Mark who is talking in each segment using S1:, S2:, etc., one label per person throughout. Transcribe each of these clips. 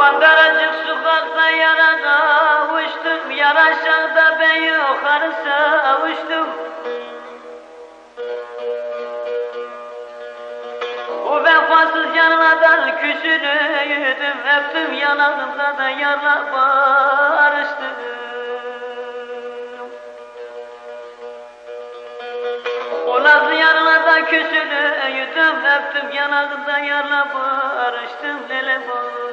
S1: Mandaracık sokakta yara kavuştum, yar aşağıda ben yukarı savuştum. O vefasız yanlardan küsünüydüm, öptüm yanağımda da yarla barıştım. O nazlı yarlarda küsünüydüm, öptüm yanağımda yarla barıştım, lele barıştım.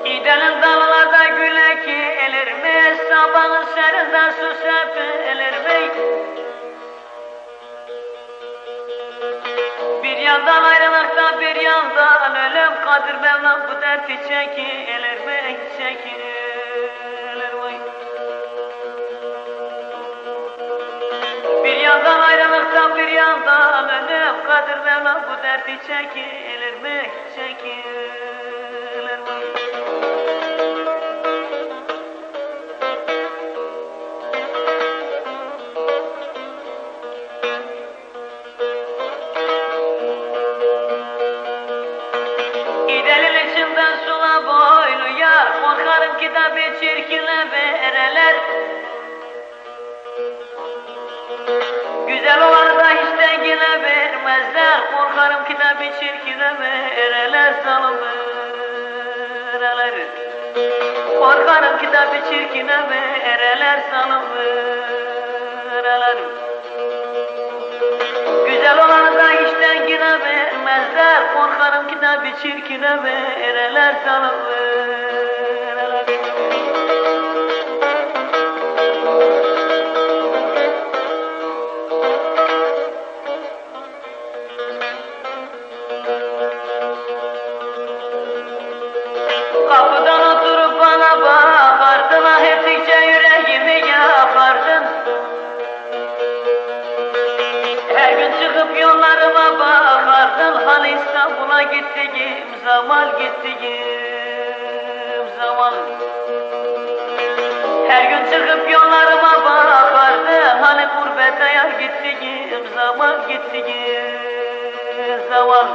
S1: Gidelim dağlarda güle ki elir mi? Sabahın serinde su sepilir mi? Bir yandan ayrılıkta bir yandan ölüm, Kadir Mevlam bu derti çekilir mi? Çekilir mi? Bir yandan ayrılıkta bir yandan ölüm, Kadir Mevlam bu derti çekilir mi? Çekilir mi? Gidelim içimden sula boylu yar, korkarım ki da bir çirkinle vereler. Güzel olanı da hiç dengine vermezler, korkarım ki da bir çirkine vereler, zalim vereler. Korkarım ki da bir çirkine vereler, zalim vereler. Güzel olanı da hiç dengine vermezler, korkarım ki da bir çirkine vereler, zalim vereler. Kapıdan oturup bana bakardın, ah ettikçe yüreğimi yakardın. Her gün çıkıp yollarıma bakardın, hani İstanbul'a gittiğim zaman, gittiğim zaman. Her gün çıkıp yollarıma bakardın, hani gurbete yar gittiğim zaman, gittiğim zaman.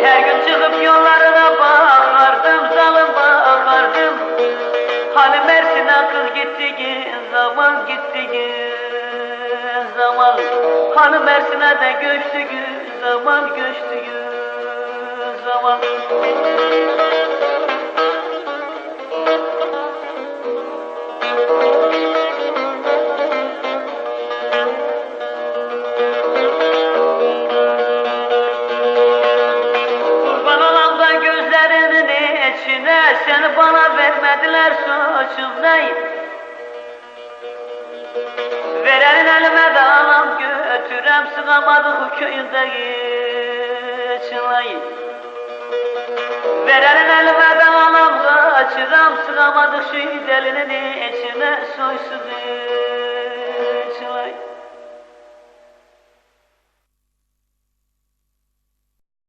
S1: Her gün çıkıp yollarına bakardım, zalim bakardım. Hani Mersin'e kız gittiğin zaman, gittiğin zaman. Hani Mersin'e de göçtüğün zaman, göçtüğün zaman. Seni bana vermediler, suçum ne? Verenin elime de alam götürem, sığamadık köyünde geçinay. Verenin elime de alam kaçıram, sığamadık şu delinin içine soysuz.